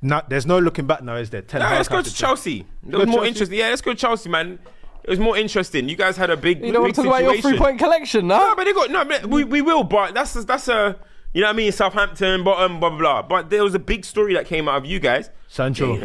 There's no looking back now, is there? Let's go to Chelsea. It was more interesting. Yeah, let's go to Chelsea, man. It was more interesting. You guys had a big. You don't want to talk about your 3-point collection, no? But they got we will. But that's a. You know what I mean? Southampton, bottom, blah, blah, blah. But there was a big story that came out of you guys. Sancho.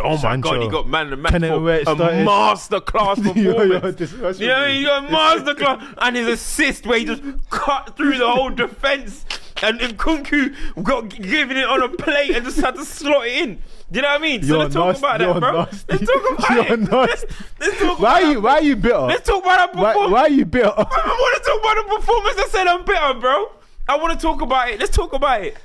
Oh my God, he got man of the match for a masterclass performance. You know what I mean? He got a masterclass. And his assist where he just cut through the whole defence. And Nkunku got given it on a plate and just had to slot it in. Do you know what I mean? So let's talk about that, bro. Let's talk about it. Let's talk about it. Why are you bitter? Let's talk about that performance. Why are you bitter? I want to talk about the performance. I said I'm bitter, bro. I want to talk about it. Let's talk about it.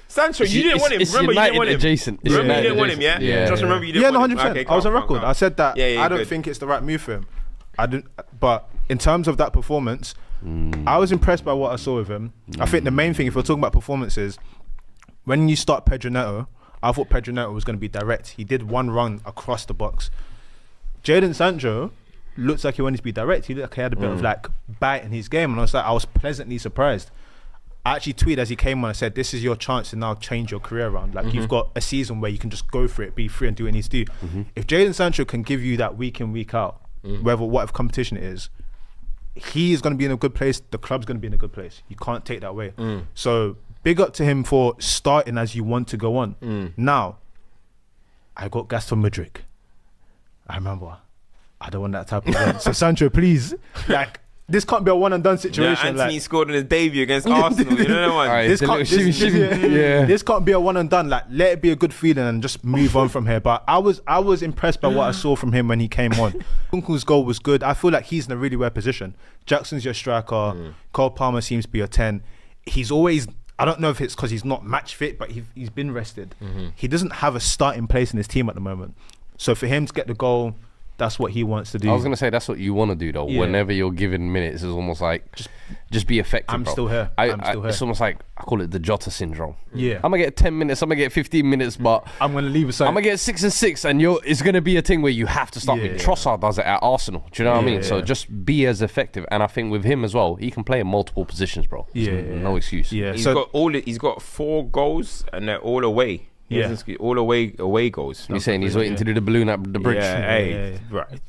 Sancho, you didn't want him. Remember, you didn't want him. Adjacent. Remember, you didn't want him, yeah? Just remember, you didn't want him. Yeah, no, 100%. I was on record. I said that I don't think it's the right move for him. But in terms of that performance, I was impressed by what I saw with him. I think the main thing, if we're talking about performances, when you start Pedro Neto, I thought Pedro Neto was going to be direct. He did one run across the box. Jadon Sancho looks like he wanted to be direct. He looked like he had a bit of like bite in his game, and I was pleasantly surprised. I actually tweeted as he came on, I said, this is your chance to now change your career around. Like you've got a season where you can just go for it, be free and do what he needs to do. If Jadon Sancho can give you that week in, week out, whatever competition it is, he is going to be in a good place. The club's going to be in a good place. You can't take that away. So big up to him for starting as you want to go on. Now, I got Gaston Mudryk. I remember. I don't want that type of one. So Sancho, please, like, this can't be a one and done situation. Yeah, Anthony scored in his debut against Arsenal. You know what I mean? This can't be a one and done. Like, let it be a good feeling and just move on from here. But I was impressed by what I saw from him when he came on. Kunku's goal was good. I feel like he's in a really weird position. Jackson's your striker. Cole Palmer seems to be your 10. He's always, I don't know if it's because he's not match fit, but he's been rested. He doesn't have a starting place in his team at the moment. So for him to get the goal, that's what he wants to do. I was going to say, that's what you want to do, though. Yeah. Whenever you're given minutes, it's almost like, just be effective, I'm bro. still here. I'm still here. It's almost like, I call it the Jota syndrome. Yeah. I'm going to get 10 minutes, I'm going to get 15 minutes, but I'm going to leave aside. I'm going to get 6 and 6, and it's going to be a thing where you have to start. Trossard does it at Arsenal. Do you know what I mean? So just be as effective. And I think with him as well, he can play in multiple positions, bro. No excuse. Yeah. He's got 4 goals, and they're all away. All away goals. You're saying he's waiting to do the balloon at the bridge? Right.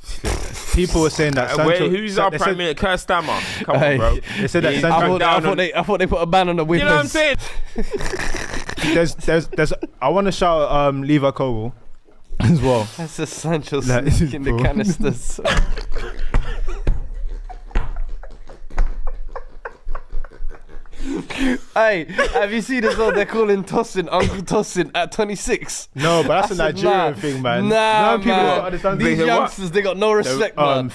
People were saying that Sancho... Who's our Prime Minister? Keir Starmer. Come on, bro. They said that Sancho... I thought they put a ban on the winners. You know what I'm saying? there's I want to shout Levi Kogel as well. That's just Sancho sneaking the canisters. Hey, have you seen as well? They're calling Tosin Uncle Tosin at 26. No, but that's a Nigerian thing, man. Nah, people don't understand these youngsters, they got no respect, man.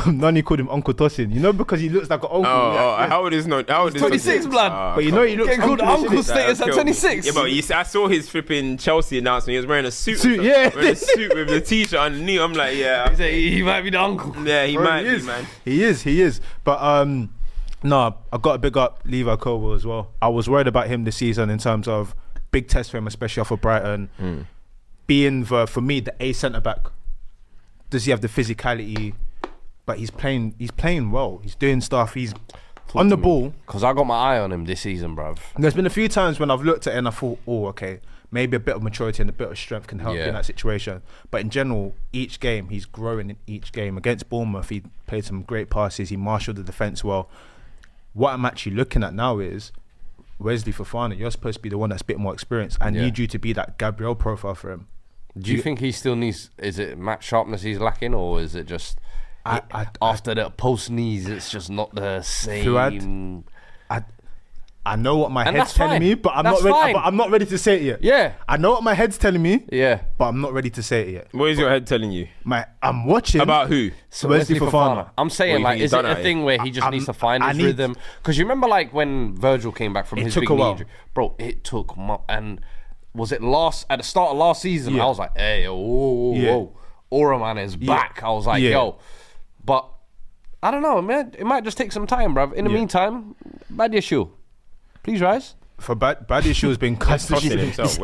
Nani called him Uncle Tosin. You know, because he looks like an uncle. How old is 26, blood. But you know, he looks getting called uncle status at 26. Yeah, but I saw his flipping Chelsea announcement. He was wearing a suit. Wearing a suit with the t-shirt underneath. I'm like, he might be the uncle. Yeah, he might be, man. He is. But no, I got to big up Levi Colwell as well. I was worried about him this season in terms of big test for him, especially off of Brighton. Being, for me, the A centre-back. Does he have the physicality? But he's playing well. He's doing stuff. He's on the ball. Because I got my eye on him this season, bruv. There's been a few times when I've looked at it and I thought, okay, maybe a bit of maturity and a bit of strength can help you in that situation. But in general, each game, he's growing in each game. Against Bournemouth, he played some great passes. He marshalled the defence well. What I'm actually looking at now is Wesley Fofana. You're supposed to be the one that's a bit more experienced. I need you to be that Gabriel profile for him. Do you think he still needs... Is it match sharpness he's lacking, or is it just... after the post knees, it's just not the same... I know what my head's telling me, but I'm not ready to say it yet. Yeah. I know what my head's telling me. Yeah. But I'm not ready to say it yet. What is your head telling you? I'm watching. About who? So Wesley Fofana. I'm saying, like, is it a thing where he just needs to find his rhythm? Because you remember, like, when Virgil came back from his big knee injury? Bro, it took... And was it at the start of last season? I was like, hey, whoa. Aura man is back. I was like, yo. But I don't know, man. It might just take some time, bruv. In the meantime, Badiashile. Please rise. For Badiashile has been tossing himself.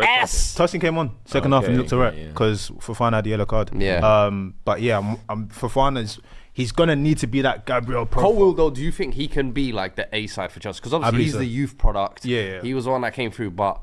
Tossing came on second half and he looked alright because Fofana had the yellow card. Yeah. But yeah, Fofana's he's gonna need to be that Gabriel profile. Colwill, though, do you think he can be like the A side for Chelsea? Because obviously he's the youth product. Yeah. He was the one that came through, but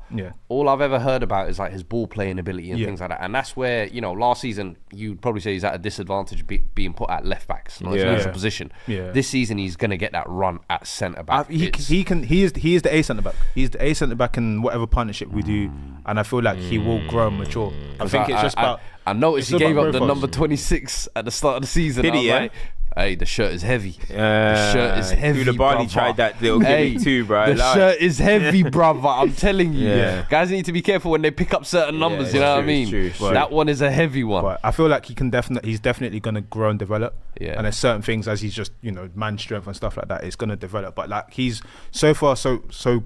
all I've ever heard about is like his ball playing ability and things like that. And that's where, you know, last season you'd probably say he's at a disadvantage being put at left back. It's not his natural position. This season he's gonna get that run at centre back. He is the A centre back. He's the A centre back in whatever partnership we do, and I feel like he will grow and mature. I think it's just about. I noticed he gave up the number 26 at the start of the season. Did he? Like, hey, the shirt is heavy. The shirt is heavy. Koulibaly tried that little gimmick too, bro. The shirt is heavy, brother. I'm telling you. Guys need to be careful when they pick up certain numbers. You know what I mean? That one is a heavy one. But I feel like he's definitely going to grow and develop. And there's certain things as he's just, you know, man strength and stuff like that. It's going to develop. But like he's so far so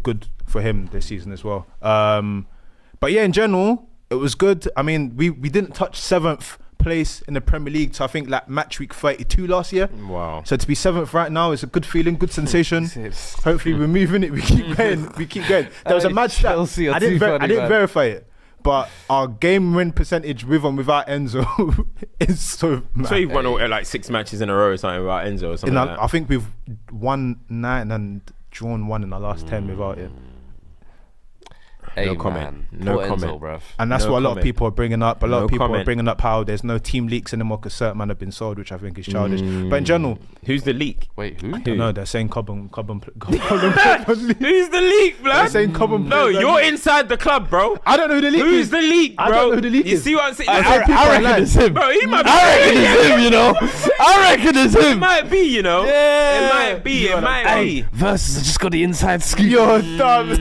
good for him this season as well. But yeah, in general, it was good. I mean, we didn't touch 7th place in the Premier League, so I think like match week 32 last year. Wow. So to be 7th right now is a good feeling, good sensation. Hopefully we're moving it. We keep going. There was a mad stat. I didn't verify it, but our game win percentage with and without Enzo is so mad. So you've won like 6 matches in a row or something without Enzo or something like that. I think we've won 9 and drawn 1 in the last 10 without it. Hey, no comment. Man. No Poor comment. Enzo, bruv. And that's what a lot of people are bringing up. A lot of people are bringing up how there's no team leaks anymore because certain men have been sold, which I think is childish. But in general, who's the leak? Wait, who? No, they're saying Cobham. Who's the leak, blood? They're saying Cobham. No, you're inside the club, bro. I don't know who the leak is. Who's the leak, bro? I don't know who the leak you is. See what I'm saying? I reckon it's him. Bro, he might be. I reckon it's him, you know. I reckon it's him. It might be, you know. Yeah. It might be. It might be. Versus, I just got the inside scoop. You're dumb.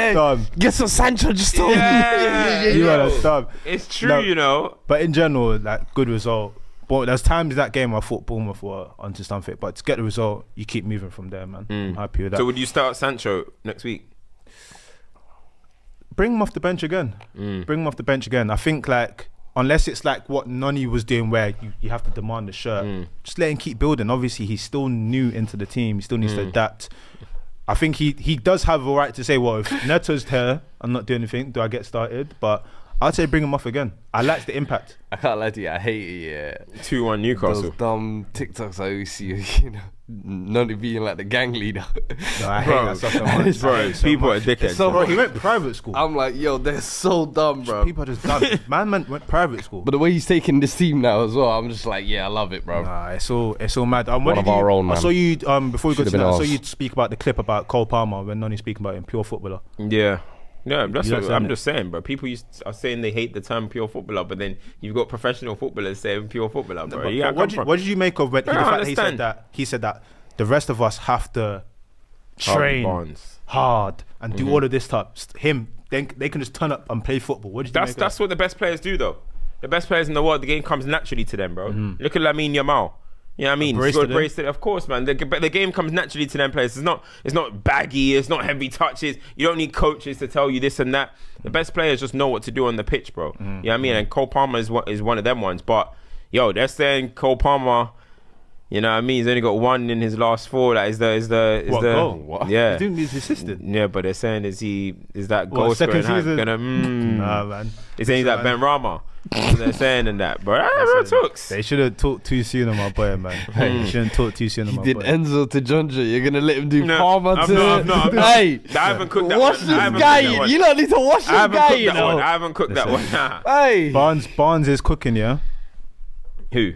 Dumb. Guess what Sancho just told me? You are dumb. It's true, you know. But in general, like, good result. But there's times in that game I thought Bournemouth were onto something. But to get the result, you keep moving from there, man. I'm happy with that. So would you start Sancho next week? Bring him off the bench again. Bring him off the bench again. I think like unless it's like what Noni was doing where you have to demand the shirt, just let him keep building. Obviously, he's still new into the team. He still needs to adapt. I think he does have a right to say, well, if Neto's here, I'm not doing anything, do I get started? But I'd say bring him off again. I like the impact. I can't lie to you, I hate it, 2-1 Newcastle. Those dumb TikToks I always see, you know, Noni being like the gang leader. No, I hate that stuff so much. Bro, people are dickheads. Bro, he went private school. I'm like, yo, they're so dumb, bro. People are just dumb. Man went private school. But the way he's taking this team now as well, I'm just like, yeah, I love it, bro. Nah, it's all mad. One of our own, man. I saw you, before we got to that, I saw you speak about the clip about Cole Palmer when Noni's speaking about him, pure footballer. Yeah. Yeah, that's what I'm just saying, bro. People are saying they hate the term pure footballer, but then you've got professional footballers saying pure footballer, bro. What did you make of when the fact that he said that the rest of us have to train hard and do all of this stuff? They can just turn up and play football. What did you make of that? That's what the best players do, though. The best players in the world, the game comes naturally to them, bro. Look at Lamine Yamal. You know what I mean? Bracelet, of course, man. The game comes naturally to them players. It's not baggy. It's not heavy touches. You don't need coaches to tell you this and that. The best players just know what to do on the pitch, bro. You know what I mean? And Cole Palmer is one of them ones. But yo, they're saying Cole Palmer. You know what I mean? He's only got 1 in his last 4. That is the goal? What? Yeah. He's assisted. Yeah, but they're saying is that goal scoring gonna? Nah, man. It's saying that Ben Rama. They're saying in that, but they should have talked too soon on my boy, man. They shouldn't talk too soon on my boy. Did Enzo to Jonja? You're gonna let him do Palmer to? Hey, I haven't cooked that one. Wash this guy. You don't need to wash this guy. I haven't cooked that one. Hey, Barnes is cooking, yeah. Who?